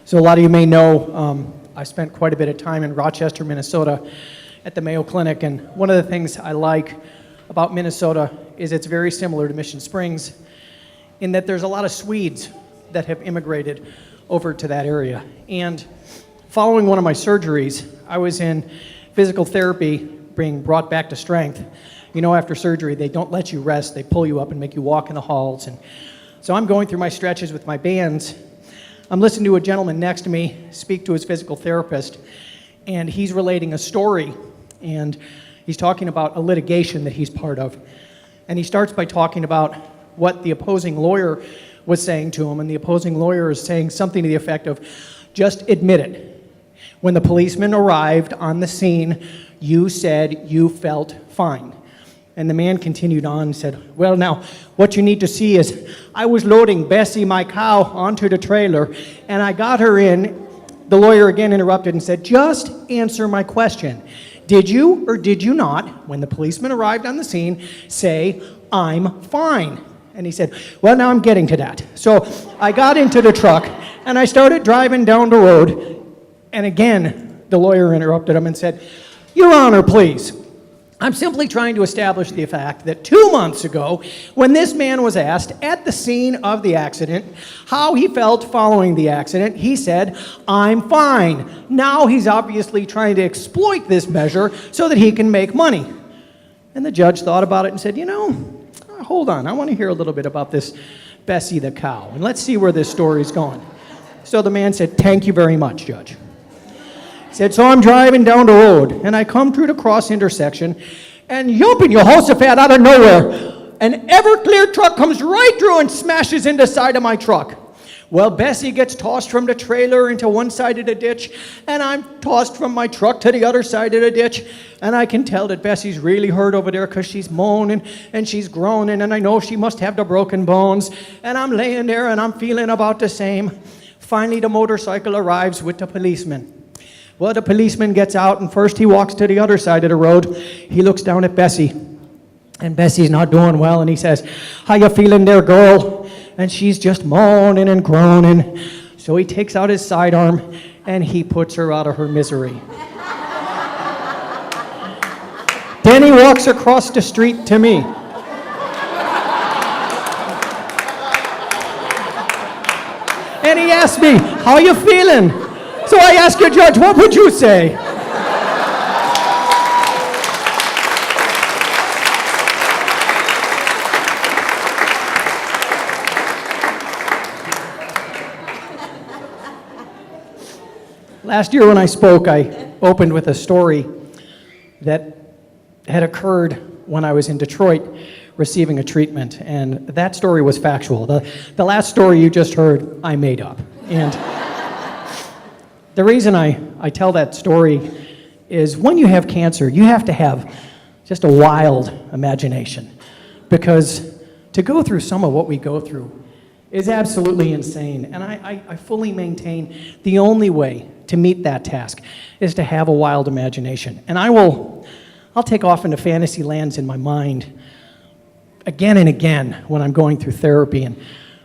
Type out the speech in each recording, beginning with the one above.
So a lot of you may know I spent quite a bit of time in Rochester, Minnesota at the Mayo Clinic, and one of the things I like about Minnesota is it's very similar to Mission Springs in that there's a lot of Swedes that have immigrated over to that area. And following one of my surgeries, I was in physical therapy being brought back to strength. You know, after surgery, they don't let you rest. They pull you up and make you walk in the halls. And so I'm going through my stretches with my bands. I'm listening to a gentleman next to me speak to his physical therapist, and he's relating a story, and he's talking about a litigation that he's part of. And he starts by talking about what the opposing lawyer was saying to him, and the opposing lawyer is saying something to the effect of, just admit it. When the policeman arrived on the scene, you said you felt fine. And the man continued on and said, well, now, what you need to see is I was loading Bessie, my cow, onto the trailer, and I got her in. The lawyer again interrupted and said, just answer my question. Did you or did you not, when the policeman arrived on the scene, say, I'm fine? And he said, well, now I'm getting to that. So I got into the truck, and I started driving down the road, and again, the lawyer interrupted him and said, Your Honor, please. I'm simply trying to establish the fact that 2 months ago, when this man was asked at the scene of the accident how he felt following the accident, he said, I'm fine. Now he's obviously trying to exploit this measure so that he can make money. And the judge thought about it and said, you know, hold on, I want to hear a little bit about this Bessie the cow, and let's see where this story's going. So the man said, thank you very much, Judge. Said, so I'm driving down the road, and I come through the cross intersection, and yumping Jehoshaphat out of nowhere, an Everclear truck comes right through and smashes into the side of my truck. Well, Bessie gets tossed from the trailer into one side of the ditch, and I'm tossed from my truck to the other side of the ditch, and I can tell that Bessie's really hurt over there because she's moaning and she's groaning, and I know she must have the broken bones, and I'm laying there and I'm feeling about the same. Finally, the motorcycle arrives with the policeman. Well, the policeman gets out, and first he walks to the other side of the road. He looks down at Bessie, and Bessie's not doing well, and he says, how you feeling there, girl? And she's just moaning and groaning. So he takes out his sidearm, and he puts her out of her misery. Then he walks across the street to me. And he asked me, how you feeling? So I asked you, Judge, what would you say? Last year when I spoke, I opened with a story that had occurred when I was in Detroit receiving a treatment, and that story was factual. The last story you just heard, I made up. And the reason I tell that story is when you have cancer, you have to have just a wild imagination, because to go through some of what we go through is absolutely insane. And I fully maintain the only way to meet that task is to have a wild imagination. And I'll take off into fantasy lands in my mind again and again when I'm going through therapy. And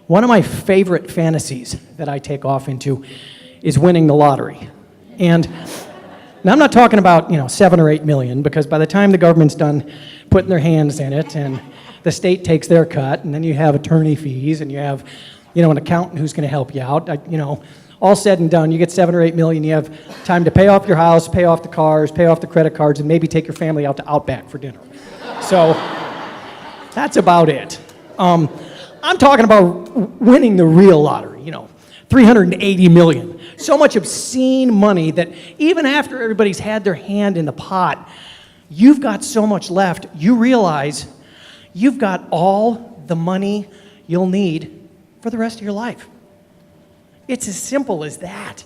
one of my favorite fantasies that I take off into is winning the lottery. And now I'm not talking about, 7 or 8 million, because by the time the government's done putting their hands in it and the state takes their cut, and then you have attorney fees and you have, an accountant who's going to help you out, all said and done, you get 7 or 8 million, you have time to pay off your house, pay off the cars, pay off the credit cards, and maybe take your family out to Outback for dinner. So that's about it. I'm talking about winning the real lottery, 380 million. So much obscene money that even after everybody's had their hand in the pot, you've got so much left, you realize you've got all the money you'll need for the rest of your life. It's as simple as that.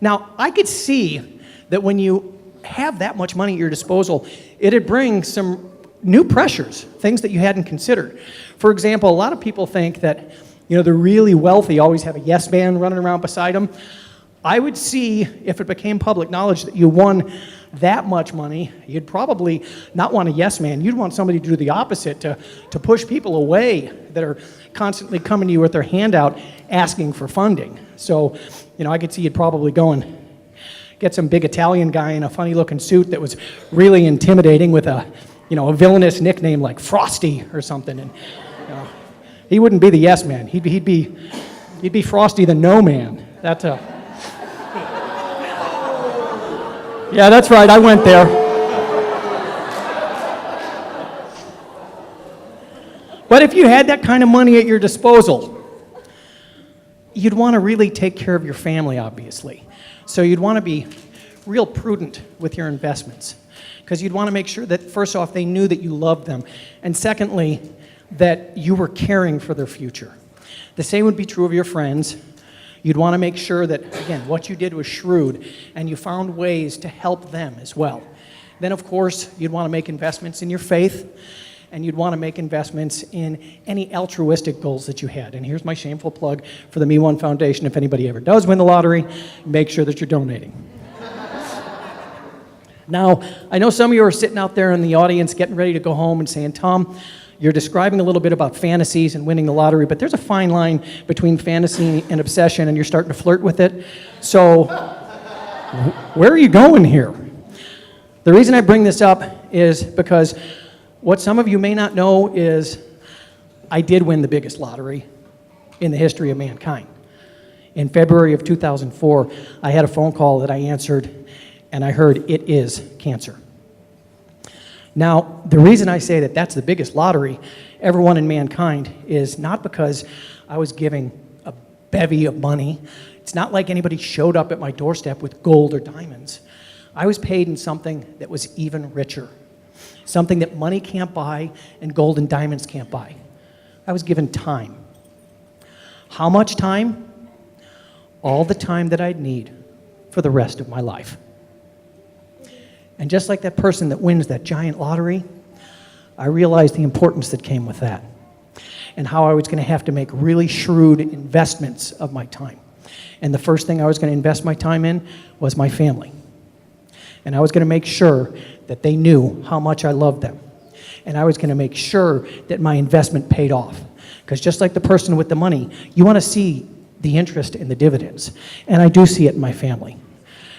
Now, I could see that when you have that much money at your disposal, it'd bring some new pressures, things that you hadn't considered. For example, a lot of people think that the really wealthy always have a yes man running around beside them. I would see if it became public knowledge that you won that much money, you'd probably not want a yes man. You'd want somebody to do the opposite, to push people away that are constantly coming to you with their hand out asking for funding. So, I could see you'd probably go and get some big Italian guy in a funny looking suit that was really intimidating with a villainous nickname like Frosty or something. And he wouldn't be the yes man. He'd be Frosty the no man. Yeah, that's right, I went there. But if you had that kind of money at your disposal, you'd want to really take care of your family, obviously. So you'd want to be real prudent with your investments, because you'd want to make sure that, first off, they knew that you loved them, and secondly, that you were caring for their future. The same would be true of your friends. You'd want to make sure that, again, what you did was shrewd, and you found ways to help them as well. Then, of course, you'd want to make investments in your faith, and you'd want to make investments in any altruistic goals that you had. And here's my shameful plug for the Me One Foundation. If anybody ever does win the lottery, make sure that you're donating. Now, I know some of you are sitting out there in the audience getting ready to go home and saying, Tom, you're describing a little bit about fantasies and winning the lottery, but there's a fine line between fantasy and obsession, and you're starting to flirt with it. So, where are you going here? The reason I bring this up is because what some of you may not know is I did win the biggest lottery in the history of mankind. In February of 2004, I had a phone call that I answered, and I heard it is cancer. Now, the reason I say that that's the biggest lottery ever won in mankind is not because I was giving a bevy of money. It's not like anybody showed up at my doorstep with gold or diamonds. I was paid in something that was even richer, something that money can't buy and gold and diamonds can't buy. I was given time. How much time? All the time that I'd need for the rest of my life. And just like that person that wins that giant lottery, I realized the importance that came with that and how I was going to have to make really shrewd investments of my time. And the first thing I was going to invest my time in was my family. And I was going to make sure that they knew how much I loved them. And I was going to make sure that my investment paid off. Because just like the person with the money, you want to see the interest in the dividends. And I do see it in my family.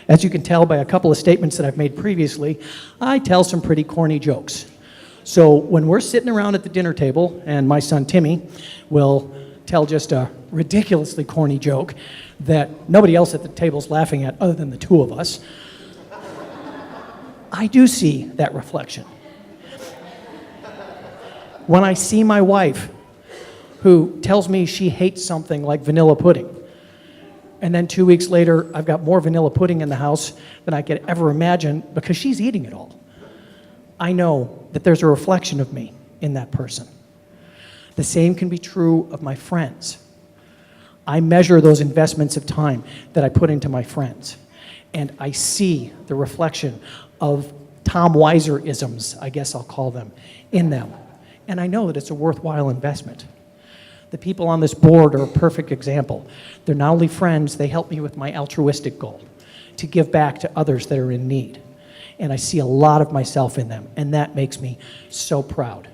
As you can tell by a couple of statements that I've made previously, I tell some pretty corny jokes. So when we're sitting around at the dinner table, and my son Timmy will tell just a ridiculously corny joke that nobody else at the table's laughing at other than the two of us, I do see that reflection. When I see my wife, who tells me she hates something like vanilla pudding, and then 2 weeks later, I've got more vanilla pudding in the house than I could ever imagine because she's eating it all, I know that there's a reflection of me in that person. The same can be true of my friends. I measure those investments of time that I put into my friends, and I see the reflection of Tom Weiser-isms, I guess I'll call them, in them. And I know that it's a worthwhile investment. The people on this board are a perfect example. They're not only friends, they help me with my altruistic goal, to give back to others that are in need. And I see a lot of myself in them, and that makes me so proud.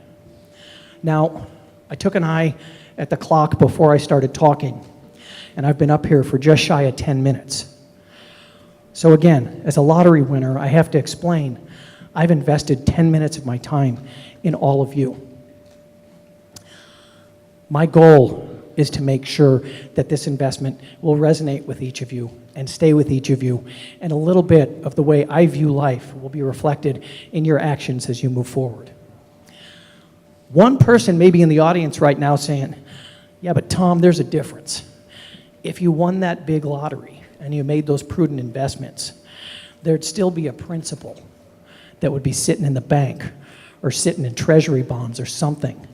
Now, I took an eye at the clock before I started talking, and I've been up here for just shy of 10 minutes. So again, as a lottery winner, I have to explain, I've invested 10 minutes of my time in all of you. My goal is to make sure that this investment will resonate with each of you and stay with each of you, and a little bit of the way I view life will be reflected in your actions as you move forward. One person may be in the audience right now saying, yeah, but Tom, there's a difference. If you won that big lottery and you made those prudent investments, there'd still be a principal that would be sitting in the bank or sitting in treasury bonds or something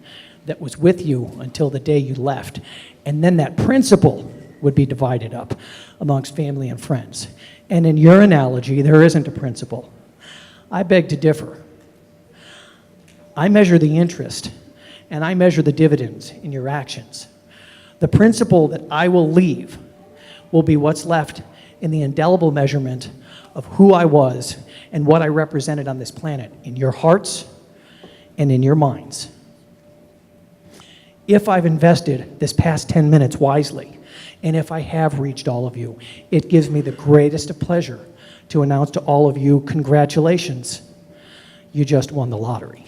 that was with you until the day you left. And then that principal would be divided up amongst family and friends. And in your analogy, there isn't a principal. I beg to differ. I measure the interest, and I measure the dividends in your actions. The principal that I will leave will be what's left in the indelible measurement of who I was and what I represented on this planet, in your hearts and in your minds. If I've invested this past 10 minutes wisely, and if I have reached all of you, it gives me the greatest of pleasure to announce to all of you, congratulations, you just won the lottery.